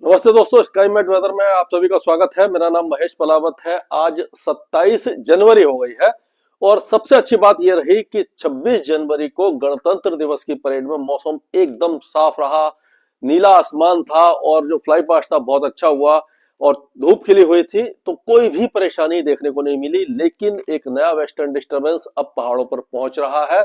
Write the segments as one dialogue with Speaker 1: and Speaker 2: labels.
Speaker 1: नमस्ते दोस्तों, sky met weather में आप सभी का स्वागत है। मेरा नाम महेश पलावत है। आज 27 जनवरी हो गई है और सबसे अच्छी बात यह रही कि 26 जनवरी को गणतंत्र दिवस की परेड में मौसम एकदम साफ रहा, नीला आसमान था और जो फ्लाई पास्ट था बहुत अच्छा हुआ और धूप खिली हुई थी, तो कोई भी परेशानी देखने को नहीं मिली। लेकिन एक नया वेस्टर्न डिस्टर्बेंस अब पहाड़ों पर पहुंच रहा है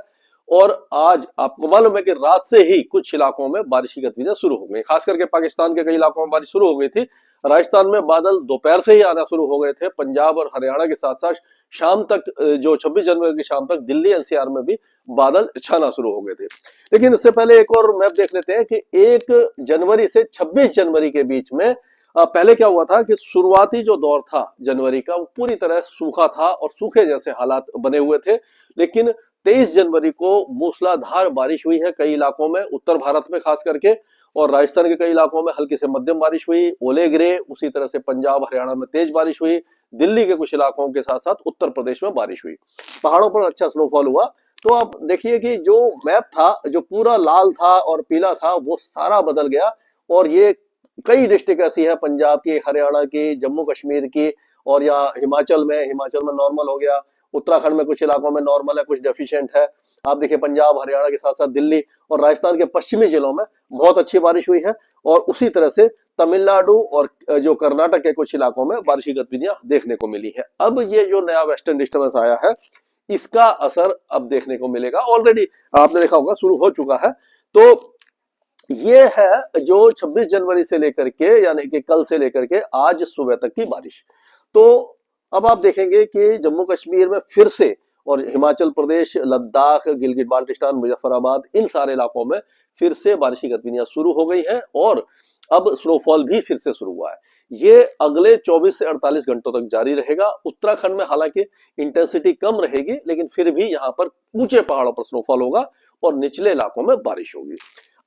Speaker 1: और आज आपको मालूम है कि रात से ही कुछ इलाकों में बारिश की गतिविधियां शुरू हो गई। खास करके पाकिस्तान के कई इलाकों में बारिश शुरू हो गई थी। राजस्थान में बादल दोपहर से ही आना शुरू हो गए थे। पंजाब और हरियाणा के साथ साथ शाम तक, जो 26 जनवरी की शाम तक दिल्ली एनसीआर में भी बादल छाना शुरू हो गए थे। लेकिन उससे पहले एक और मैप देख लेते हैं कि 1 जनवरी से 26 जनवरी के बीच में पहले क्या हुआ था कि शुरुआती जो दौर था जनवरी का, वो पूरी तरह सूखा था और सूखे जैसे हालात बने हुए थे। लेकिन 23 जनवरी को मूसलाधार बारिश हुई है कई इलाकों में, उत्तर भारत में खास करके, और राजस्थान के कई इलाकों में हल्की से मध्यम बारिश हुई, ओले गिरे। उसी तरह से पंजाब हरियाणा में तेज बारिश हुई, दिल्ली के कुछ इलाकों के साथ साथ उत्तर प्रदेश में बारिश हुई। पहाड़ों पर अच्छा स्नोफॉल हुआ। तो आप देखिए कि जो मैप था, जो पूरा लाल था और पीला था, वो सारा बदल गया। और ये कई डिस्ट्रिक्ट ऐसी है, पंजाब की, हरियाणा की, जम्मू कश्मीर की, और या हिमाचल में नॉर्मल हो गया। उत्तराखंड में कुछ इलाकों में नॉर्मल है, कुछ डेफिशिएंट है। आप देखिए पंजाब हरियाणा के साथ साथ दिल्ली और राजस्थान के पश्चिमी जिलों में बहुत अच्छी बारिश हुई है। और उसी तरह से तमिलनाडु और जो कर्नाटक के कुछ इलाकों में बारिश की गतिविधियां देखने को मिली है। अब ये जो नया वेस्टर्न डिस्टर्बेंस आया है, इसका असर अब देखने को मिलेगा। ऑलरेडी आपने देखा होगा शुरू हो चुका है। तो ये है जो 26 जनवरी से लेकर के, यानी कि कल से लेकर के आज सुबह तक की बारिश। तो अब आप देखेंगे कि जम्मू कश्मीर में फिर से, और हिमाचल प्रदेश, लद्दाख, गिलगित बाल्टिस्तान, मुजफ्फराबाद, इन सारे इलाकों में फिर से बारिश की गतिविधियां शुरू हो गई हैं और अब स्नोफॉल भी फिर से शुरू हुआ है। ये अगले 24 से 48 घंटों तक जारी रहेगा। उत्तराखंड में हालांकि इंटेंसिटी कम रहेगी, लेकिन फिर भी यहां पर ऊंचे पहाड़ों पर स्नोफॉल होगा और निचले इलाकों में बारिश होगी।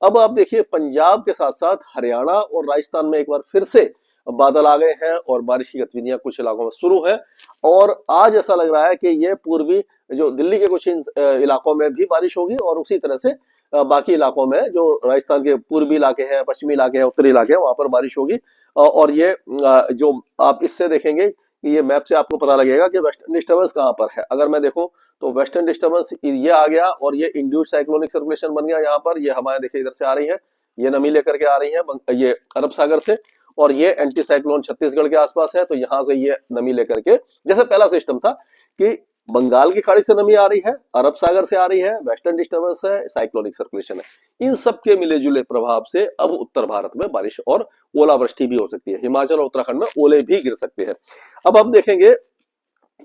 Speaker 1: अब आप देखिए पंजाब के साथ साथ हरियाणा और राजस्थान में एक बार फिर से बादल आ गए हैं और बारिश की गतिविधियां कुछ इलाकों में शुरू है। और आज ऐसा लग रहा है कि ये पूर्वी, जो दिल्ली के कुछ इलाकों में भी बारिश होगी और उसी तरह से बाकी इलाकों में, जो राजस्थान के पूर्वी इलाके हैं, पश्चिमी इलाके हैं, उत्तरी इलाके हैं, वहां पर बारिश होगी। और ये जो आप इससे देखेंगे कि ये मैप से आपको पता लगेगा कि वेस्टर्न डिस्टर्बेंस कहां पर है। अगर मैं देखूं तो वेस्टर्न डिस्टर्बेंस ये आ गया और ये इंड्यूस्ड साइक्लोनिक सर्कुलेशन बन गया। यहाँ पर ये हमारे देखिए इधर से आ रही है, ये नमी लेकर के आ रही है ये अरब सागर से, और ये एंटी साइक्लोन छत्तीसगढ़ के आसपास है। तो यहां से ये नमी लेकर के, जैसे पहला सिस्टम था कि बंगाल की खाड़ी से नमी आ रही है, अरब सागर से आ रही है, वेस्टर्न डिस्टर्बेंस है, साइक्लोनिक सर्कुलेशन है, इन सब के मिले जुले प्रभाव से अब उत्तर भारत में बारिश और ओलावृष्टि भी हो सकती है। हिमाचल और उत्तराखंड में ओले भी गिर सकते हैं। अब हम देखेंगे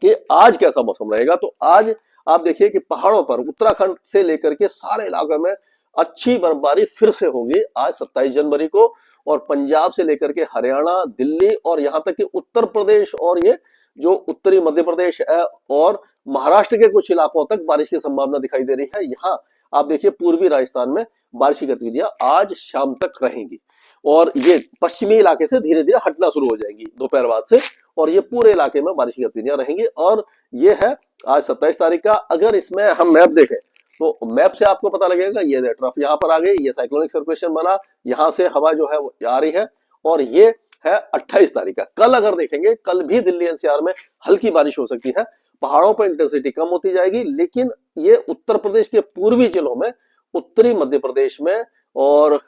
Speaker 1: कि आज कैसा मौसम रहेगा। तो आज आप देखिए कि पहाड़ों पर उत्तराखंड से लेकर के सारे इलाकों में अच्छी बर्फबारी फिर से होगी आज 27 जनवरी को। और पंजाब से लेकर के हरियाणा, दिल्ली और यहां तक कि उत्तर प्रदेश और ये जो उत्तरी मध्य प्रदेश है और महाराष्ट्र के कुछ इलाकों तक बारिश की संभावना दिखाई दे रही है। यहाँ आप देखिए पूर्वी राजस्थान में बारिश की गतिविधियां आज शाम तक रहेंगी और ये पश्चिमी इलाके से धीरे धीरे हटना शुरू हो जाएंगी दोपहर बाद से, और ये पूरे इलाके में बारिश की गतिविधियां रहेंगी। और ये है आज 27 तारीख का। अगर इसमें हम मैप देखें तो मैप से आपको पता लगेगा, ये ट्रफ यहाँ पर आ गई, ये साइक्लोनिक सर्कुलेशन बना, यहाँ से हवा जो है वो आ रही है, और ये है 28 तारीख का। कल अगर देखेंगे, कल भी दिल्ली एनसीआर में हल्की बारिश हो सकती है। पहाड़ों पर इंटेंसिटी कम होती जाएगी, लेकिन ये उत्तर प्रदेश के पूर्वी जिलों में, उत्तरी मध्य प्रदेश में और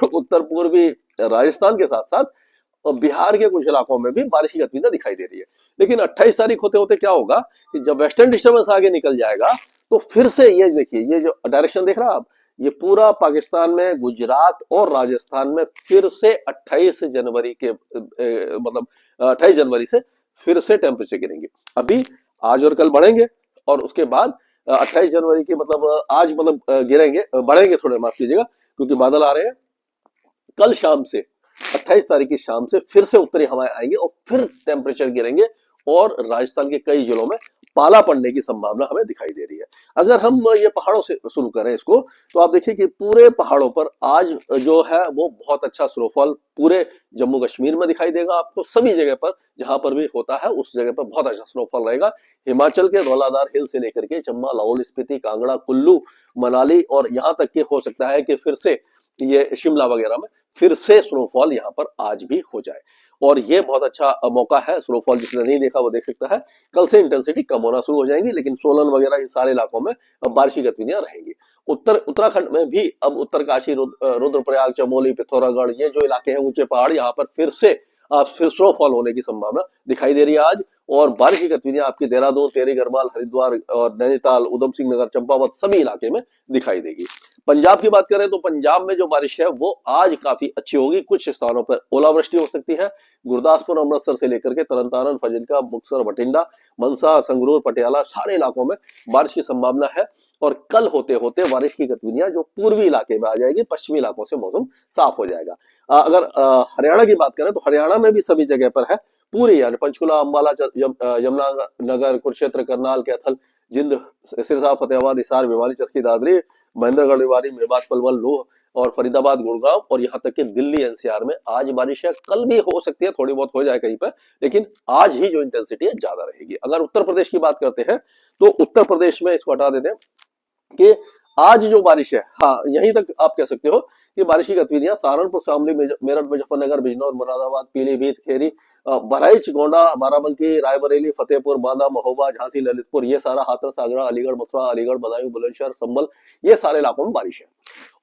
Speaker 1: उत्तर पूर्वी राजस्थान के साथ साथ और बिहार के कुछ इलाकों में भी बारिश की गतिविधियां दिखाई दे रही है। लेकिन 28 तारीख होते होते क्या होगा कि जब वेस्टर्न डिस्टर्बेंस आगे निकल जाएगा, तो फिर से ये देखिए, ये जो डायरेक्शन देख रहा है आप, ये पूरा पाकिस्तान में, गुजरात और राजस्थान में फिर से 28 जनवरी के मतलब 28 जनवरी से फिर से टेम्परेचर गिरेंगे। अभी आज और कल बढ़ेंगे और उसके बाद 28 जनवरी के मतलब आज मतलब गिरेंगे, बढ़ेंगे थोड़े, माफ कीजिएगा, क्योंकि बादल आ रहे हैं। कल शाम से 28 तारीख की शाम से फिर से उत्तरी हवाएं आएंगी और फिर टेम्परेचर गिरेंगे और राजस्थान के कई जिलों में पाला पड़ने की संभावना हमें दिखाई दे रही है। अगर हम ये पहाड़ों से शुरू करें इसको, तो आप देखिए कि पूरे पहाड़ों पर आज जो है वो बहुत अच्छा स्नोफॉल पूरे जम्मू कश्मीर में दिखाई देगा आपको। सभी जगह पर जहां पर भी होता है उस जगह पर बहुत अच्छा स्नोफॉल रहेगा। हिमाचल के धौलाधार हिल से लेकर के चंबा, लाहौल स्पीति, कांगड़ा, कुल्लू, मनाली और यहां तक कि हो सकता है कि फिर से ये शिमला वगैरह में फिर से स्नोफॉल यहाँ पर आज भी हो जाए। और ये बहुत अच्छा मौका है, स्नोफॉल जिसने नहीं देखा वो देख सकता है। कल से इंटेंसिटी कम होना शुरू हो जाएंगी, लेकिन सोलन वगैरह इन सारे इलाकों में अब बारिश की गतिविधियां रहेंगी। उत्तराखंड में भी अब उत्तरकाशी, रुद्रप्रयाग, चमोली, पिथौरागढ़, ये जो इलाके हैं ऊंचे पहाड़, यहाँ पर फिर स्नोफॉल होने की संभावना दिखाई दे रही है आज। और बारिश की गतिविधियां आपकी देहरादून, टेहरी, गढ़वाल, हरिद्वार और नैनीताल, उधम सिंह नगर, चंपावत सभी इलाके में दिखाई देगी। पंजाब की बात करें तो पंजाब में जो बारिश है वो आज काफी अच्छी होगी। कुछ स्थानों पर ओलावृष्टि हो सकती है। गुरदासपुर, अमृतसर से लेकर के तरन तारण, फजिल्का, मुक्तसर, बठिंडा, मनसा, संगरूर, पटियाला सारे इलाकों में बारिश की संभावना है। और कल होते होते बारिश की गतिविधियां जो पूर्वी इलाके में आ जाएगी, पश्चिमी इलाकों से मौसम साफ हो जाएगा। अगर हरियाणा की बात करें तो हरियाणा में भी सभी जगह पर है, पूरी यानी पंचकुला, अंबाला, यमुनानगर, कुरुक्षेत्र, करनाल, कैथल, जिंद, सिरसा, फतेहाबाद, हिसार, भिवानी, चरखी दादरी, महेंद्रगढ़, रेवाड़ी, मेवात, पलवल, नूह और फरीदाबाद, गुड़गांव और यहाँ तक कि दिल्ली एनसीआर में आज बारिश है। कल भी हो सकती है, थोड़ी बहुत हो जाए कहीं पर, लेकिन आज ही जो इंटेंसिटी है ज्यादा रहेगी। अगर उत्तर प्रदेश की बात करते हैं तो उत्तर प्रदेश में इसको हटा देते हैं कि आज जो बारिश है, हाँ यहीं तक आप कह सकते हो कि बारिश की गतिविधियां सहारनपुर, शामली, मेरठ, मुजफ्फरनगर, बिजनौर, मुरादाबाद, पीलीभीत, खेरी, बहराइच, गोंडा, बाराबंकी, रायबरेली, फतेहपुर, बांदा, महोबा, झांसी, ललितपुर, ये सारा, हाथरस, आगरा, अलीगढ़, मथुरा, अलीगढ़, बदायूं, बुलंदशहर, संभल, ये सारे इलाकों में बारिश है।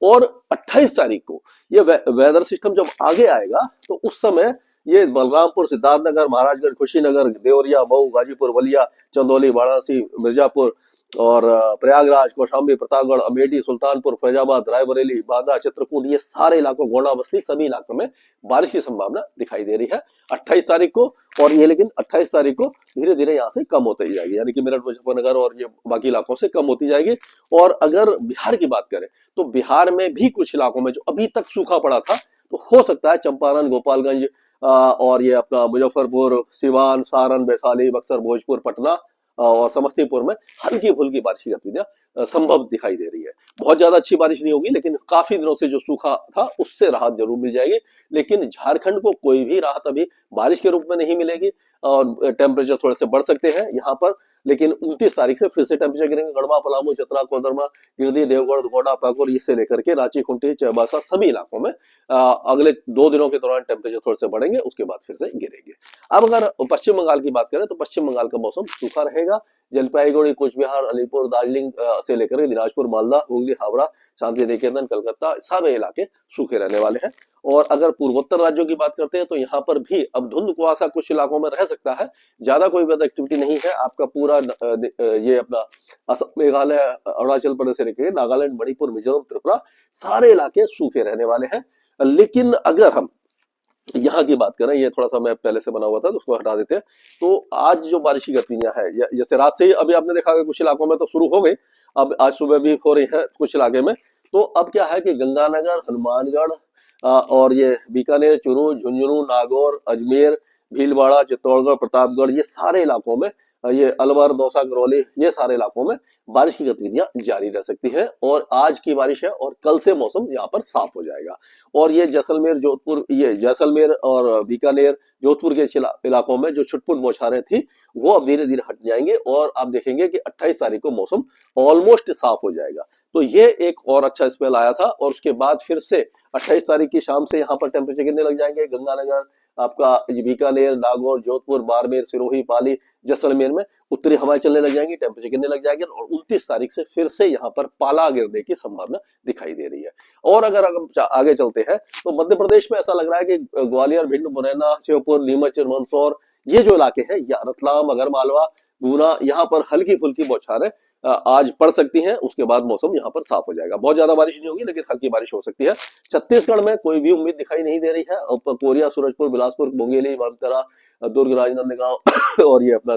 Speaker 1: और 28 तारीख को ये वेदर सिस्टम जब आगे आएगा तो उस समय ये बलरामपुर, सिद्धार्थनगर, महाराजगंज, कुशीनगर, देवरिया, मऊ, गाजीपुर, बलिया, चंदौली, वाराणसी, मिर्जापुर और प्रयागराज, कौशाम्बी, प्रतापगढ़, अमेठी, सुल्तानपुर, फैजाबाद, रायबरेली, बांदा, चित्रकूट, ये सारे इलाकों, गोंडा, बस्ती, सभी इलाकों में बारिश की संभावना दिखाई दे रही है 28 तारीख को। और ये लेकिन 28 तारीख को धीरे धीरे यहाँ से कम होती जाएगी, यानी कि मेरठ, मुजफ्फरनगर और ये बाकी इलाकों से कम होती जाएगी। और अगर बिहार की बात करें तो बिहार में भी कुछ इलाकों में जो अभी तक सूखा पड़ा था, तो हो सकता है चंपारण, गोपालगंज और ये अपना मुजफ्फरपुर, सिवान, सारण, वैशाली, बक्सर, भोजपुर, पटना और समस्तीपुर में हल्की फुल्की बारिश की गतिविधियां संभव दिखाई दे रही है। बहुत ज्यादा अच्छी बारिश नहीं होगी, लेकिन काफी दिनों से जो सूखा था उससे राहत जरूर मिल जाएगी। लेकिन झारखंड को कोई भी राहत अभी बारिश के रूप में नहीं मिलेगी और टेम्परेचर थोड़े से बढ़ सकते हैं यहाँ पर। लेकिन 29 तारीख से फिर से टेम्परेचर गिरेंगे। गढ़वा, पलामू, चतरा, कोडरमा, गिरिडीह, देवगढ़, गोंडा, पाकुड़, इससे लेकर के रांची, खूंटी, चाईबासा सभी इलाकों में अगले 2 दिनों के दौरान टेम्परेचर थोड़े से बढ़ेंगे, उसके बाद फिर से गिरेंगे। अब अगर पश्चिम बंगाल की बात करें तो पश्चिम बंगाल का मौसम सूखा रहेगा। जलपाईगुड़ी, कुछ बिहार, अलीपुर, दार्जिलिंग से लेकर दिनाजपुर, मालदा, हुगली, हावड़ा, शांति निकेतन, कलकत्ता सारे इलाके सूखे रहने वाले हैं। और अगर पूर्वोत्तर राज्यों की बात करते हैं तो यहाँ पर भी अब धुंध कुहासा कुछ इलाकों में रह सकता है। ज्यादा कोई वेदर एक्टिविटी नहीं है। आपका पूरा ये अपना असम, मेघालय, अरुणाचल प्रदेश से लेकर नागालैंड, मणिपुर, मिजोरम, त्रिपुरा सारे इलाके सूखे रहने वाले हैं। लेकिन अगर हम यहाँ की बात करें, ये थोड़ा सा मैं पहले से बना हुआ था तो उसको हटा देते हैं। तो आज जो बारिश की गतिविधियां है, जैसे रात से ही अभी आपने देखा कि कुछ इलाकों में तो शुरू हो गई, अब आज सुबह भी हो रही है कुछ इलाके में। तो अब क्या है कि गंगानगर, हनुमानगढ़ और ये बीकानेर, चुरू, झुंझुनू, नागौर, अजमेर, भीलवाड़ा, चित्तौड़गढ़, प्रतापगढ़, ये सारे इलाकों में, ये अलवर, दौसा, करौली, ये सारे इलाकों में बारिश की गतिविधियां जारी रह सकती है। और आज की बारिश है और कल से मौसम यहाँ पर साफ हो जाएगा। और ये जैसलमेर, जोधपुर, ये जैसलमेर और बीकानेर, जोधपुर के इलाकों में जो छुटपुट बौछारें थी वो अब धीरे धीरे हट जाएंगे और आप देखेंगे कि 28 तारीख को मौसम ऑलमोस्ट साफ हो जाएगा। तो ये एक और अच्छा स्पेल आया था। और उसके बाद फिर से 28 तारीख की शाम से यहाँ पर टेम्परेचर गिरने लग जाएंगे। गंगानगर, आपका बीकानेर, नागौर, जोधपुर, बाड़मेर, सिरोही, पाली, जैसलमेर में उत्तरी हवाएं चलने लग जाएंगी, टेम्परेचर गिरने लग जाएंगे। और 29 तारीख से फिर से यहाँ पर पाला गिरने की संभावना दिखाई दे रही है। और अगर हम आगे चलते हैं तो मध्य प्रदेश में ऐसा लग रहा है कि ग्वालियर, भिंड, मुरैना, श्योपुर, नीमच, मंदसौर, ये जो इलाके हैं, या रतलाम, अगरमालवा, गुना, यहाँ पर हल्की फुल्की बौछारें आज पड़ सकती हैं। उसके बाद मौसम यहाँ पर साफ हो जाएगा। बहुत ज्यादा बारिश नहीं होगी, लेकिन हल्की बारिश हो सकती है। छत्तीसगढ़ में कोई भी उम्मीद दिखाई नहीं दे रही है। कोरिया, सूरजपुर, बिलासपुर, मुंगेली, ममतरा, दुर्ग, राजनांदगांव और ये अपना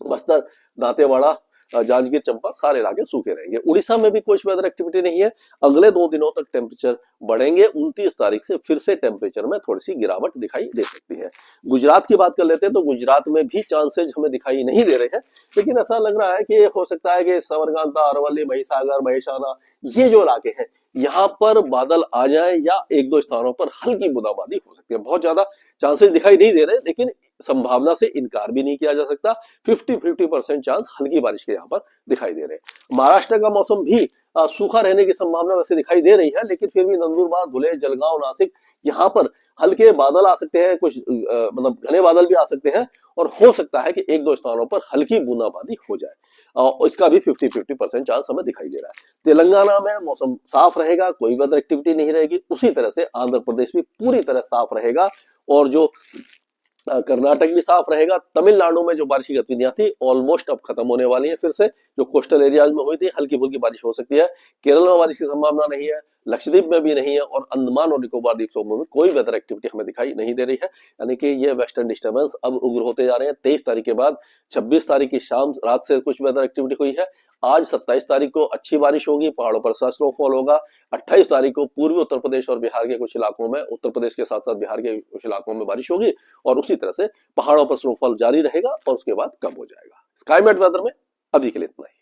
Speaker 1: बस्तर, दांतेवाड़ा, जांजगीर, चंपा सारे इलाके सूखे रहेंगे। उड़ीसा में भी कुछ वेदर एक्टिविटी नहीं है। अगले 2 दिनों तक टेम्परेचर बढ़ेंगे। 29 तारीख से फिर से टेम्परेचर में थोड़ी सी गिरावट दिखाई दे सकती है। गुजरात की बात कर लेते हैं तो गुजरात में भी चांसेज हमें दिखाई नहीं दे रहे हैं, लेकिन ऐसा लग रहा है कि हो सकता है कि साबरकांठा, अरवली, महिसागर, महेसाना, ये जो इलाके हैं यहाँ पर बादल आ जाए या 1-2 स्थानों पर हल्की बूंदाबांदी हो सकती है। बहुत ज्यादा चांसेस दिखाई नहीं दे रहे, लेकिन संभावना से इनकार भी नहीं किया जा सकता। 50-50% चांस हल्की बारिश के यहाँ पर दिखाई दे रहे हैं। महाराष्ट्र का मौसम भी सूखा रहने की संभावना वैसे दिखाई दे रही है, लेकिन फिर भी नंदुरबार, धुले, जलगांव, नासिक यहाँ पर हल्के बादल आ सकते हैं, कुछ मतलब घने बादल भी आ सकते हैं, और हो सकता है कि एक दो स्थानों पर हल्की बूंदाबांदी हो जाए। इसका भी 50-50% चांस हमें दिखाई दे रहा है। तेलंगाना में मौसम साफ रहेगा, कोई वेदर एक्टिविटी नहीं रहेगी। उसी तरह से आंध्र प्रदेश भी पूरी तरह साफ रहेगा, और जो कर्नाटक भी साफ रहेगा। तमिलनाडु में जो बारिश की गतिविधियां थी ऑलमोस्ट अब खत्म होने वाली है। फिर से जो कोस्टल एरियाज में हुई थी हल्की फुल्की बारिश हो सकती है। केरल में बारिश की संभावना नहीं है, लक्षद्वीप में भी नहीं है, और अंडमान और निकोबार द्वीप समूह में कोई वेदर एक्टिविटी हमें दिखाई नहीं दे रही है। यानी कि ये वेस्टर्न डिस्टर्बेंस अब उग्र होते जा रहे हैं। 23 तारीख के बाद 26 तारीख की शाम रात से कुछ वेदर एक्टिविटी हुई है। आज 27 तारीख को अच्छी बारिश होगी, पहाड़ों पर स्नोफॉल होगा। 28 तारीख को पूर्वी उत्तर प्रदेश और बिहार के कुछ इलाकों में, उत्तर प्रदेश के साथ साथ बिहार के कुछ इलाकों में बारिश होगी, और उसी तरह से पहाड़ों पर स्नोफॉल जारी रहेगा और उसके बाद कम हो जाएगा। स्काईमेट वेदर में अभी के लिए इतना ही।